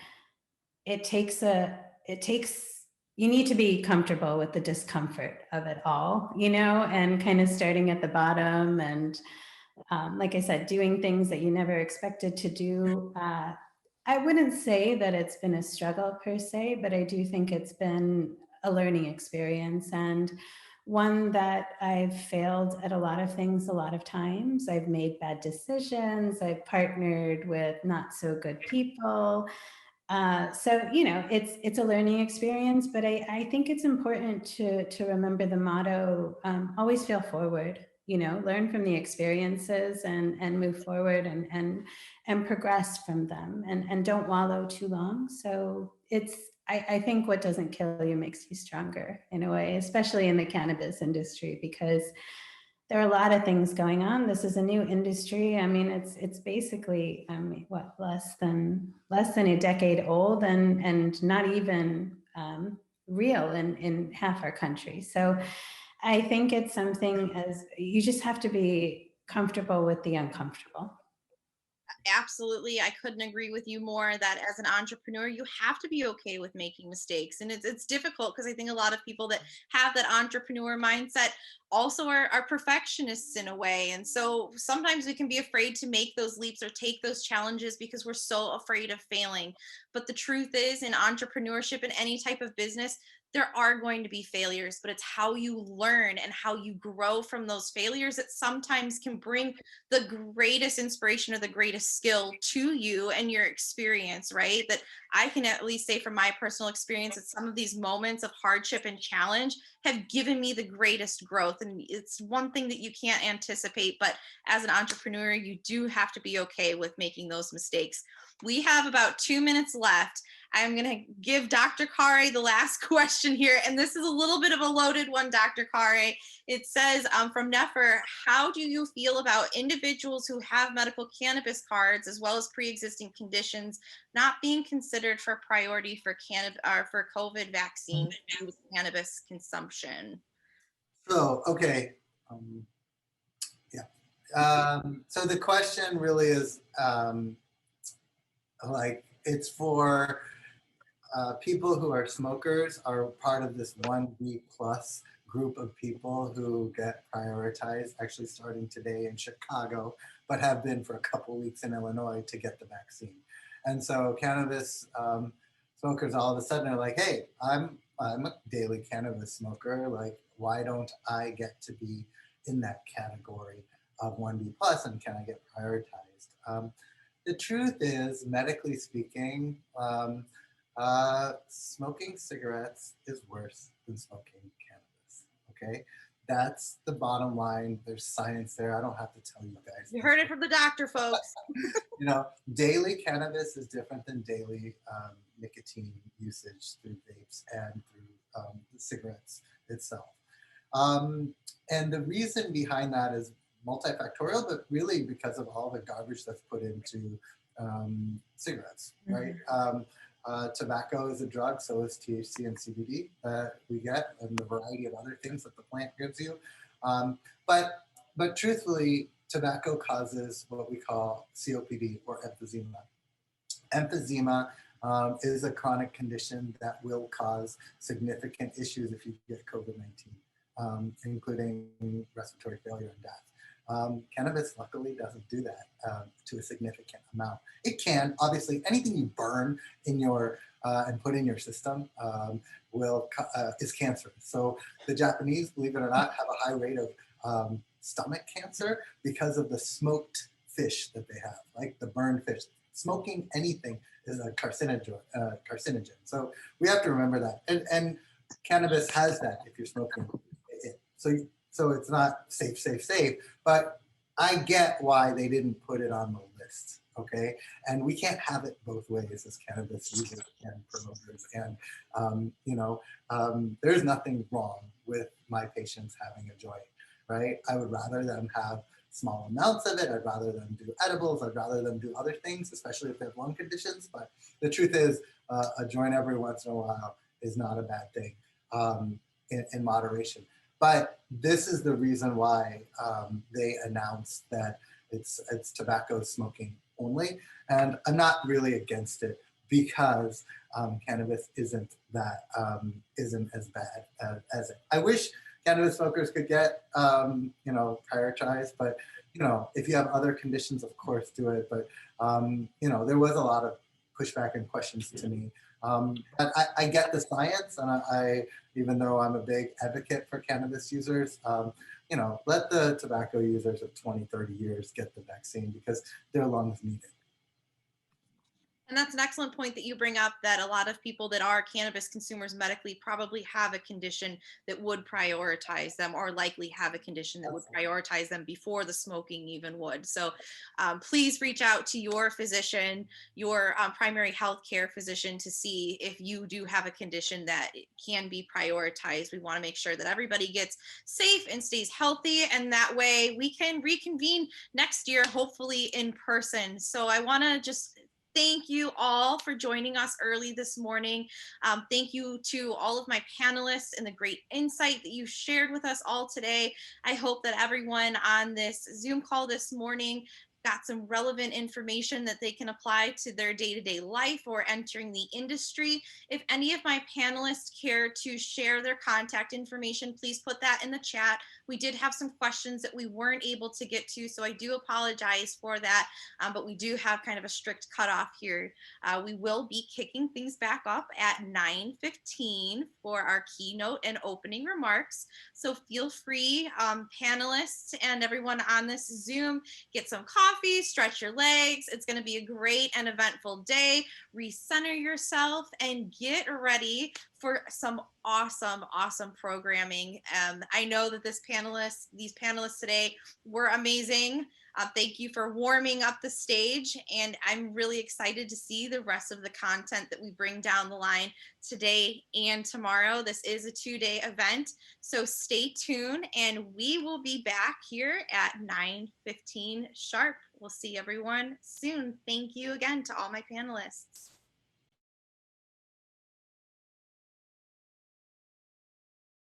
you need to be comfortable with the discomfort of it all, and kind of starting at the bottom and, like I said, doing things that you never expected to do. I wouldn't say that it's been a struggle per se, but I do think it's been a learning experience, and one that I've failed at a lot of things a lot of times. I've made bad decisions. I've partnered with not so good people. So, it's a learning experience, but I think it's important to remember the motto, always fail forward. Learn from the experiences and move forward and progress from them, and don't wallow too long. So I think what doesn't kill you makes you stronger in a way, especially in the cannabis industry, because there are a lot of things going on. This is a new industry. I mean, it's basically less than a decade old, and not even real in half our country. So I think it's something as you just have to be comfortable with the uncomfortable. Absolutely. I couldn't agree with you more that as an entrepreneur, you have to be okay with making mistakes. And it's difficult because I think a lot of people that have that entrepreneur mindset also are perfectionists in a way. And so sometimes we can be afraid to make those leaps or take those challenges because we're so afraid of failing. But the truth is, in entrepreneurship and any type of business, there are going to be failures, but it's how you learn and how you grow from those failures that sometimes can bring the greatest inspiration or the greatest skill to you and your experience, right? That I can at least say from my personal experience that some of these moments of hardship and challenge have given me the greatest growth. And it's one thing that you can't anticipate, but as an entrepreneur, you do have to be okay with making those mistakes. We have about 2 minutes left. I'm going to give Dr. Khare the last question here. And this is a little bit of a loaded one, Dr. Khare. It says from Nefer, how do you feel about individuals who have medical cannabis cards as well as pre-existing conditions not being considered for priority for COVID vaccine due to cannabis consumption? So, okay. So the question really is it's for people who are smokers, are part of this 1B plus group of people who get prioritized, actually starting today in Chicago, but have been for a couple weeks in Illinois to get the vaccine. And so cannabis smokers all of a sudden are like, hey, I'm I'm a daily cannabis smoker. Like, why don't I get to be in that category of 1B plus, and can I get prioritized? The truth is, medically speaking, smoking cigarettes is worse than smoking cannabis. Okay, that's the bottom line. There's science there. I don't have to tell you guys. You heard it from the doctor, folks. You know, daily cannabis is different than daily nicotine usage through vapes and through the cigarettes itself. And the reason behind that is multifactorial, but really because of all the garbage that's put into cigarettes, right? Tobacco is a drug, so is THC and CBD that we get, and the variety of other things that the plant gives you. But truthfully, tobacco causes what we call COPD or emphysema. Emphysema is a chronic condition that will cause significant issues if you get COVID-19, including respiratory failure and death. Cannabis luckily doesn't do that to a significant amount. It can, obviously, anything you burn in your and put in your system is cancerous. So the Japanese, believe it or not, have a high rate of stomach cancer because of the smoked fish that they have, like the burned fish. Smoking anything is a carcinogen. So we have to remember that. And cannabis has that if you're smoking it. So it's not safe, but I get why they didn't put it on the list, okay? And we can't have it both ways as cannabis users and promoters. And, there's nothing wrong with my patients having a joint, right? I would rather them have small amounts of it. I'd rather them do edibles. I'd rather them do other things, especially if they have lung conditions. But the truth is, a joint every once in a while is not a bad thing in moderation. But this is the reason why they announced that it's tobacco smoking only. And I'm not really against it because cannabis isn't as bad as it. I wish cannabis smokers could get prioritized, but if you have other conditions, of course, do it. But there was a lot of pushback and questions to me. But I get the science, and I even though I'm a big advocate for cannabis users, let the tobacco users of 20, 30 years get the vaccine because their lungs need it. And that's an excellent point that you bring up, that a lot of people that are cannabis consumers medically probably have a condition that would prioritize them, or likely have a condition that would prioritize them before the smoking even would. So please reach out to your physician, your primary health care physician, to see if you do have a condition that can be prioritized. We want to make sure that everybody gets safe and stays healthy, and that way we can reconvene next year, hopefully in person. So I want to just thank you all for joining us early this morning. Thank you to all of my panelists and the great insight that you shared with us all today. I hope that everyone on this Zoom call this morning got some relevant information that they can apply to their day-to-day life or entering the industry. If any of my panelists care to share their contact information, please put that in the chat. We did have some questions that we weren't able to get to, so I do apologize for that, but we do have kind of a strict cutoff here. We will be kicking things back up at 9:15 for our keynote and opening remarks. So feel free, panelists and everyone on this Zoom, get some coffee, stretch your legs. It's going to be a great and eventful day. Recenter yourself and get ready for some awesome programming. I know that these panelists today were amazing. Thank you for warming up the stage, and I'm really excited to see the rest of the content that we bring down the line today and tomorrow. This is a 2-day event, so stay tuned, and we will be back here at 9:15 sharp. We'll see everyone soon. Thank you again to all my panelists.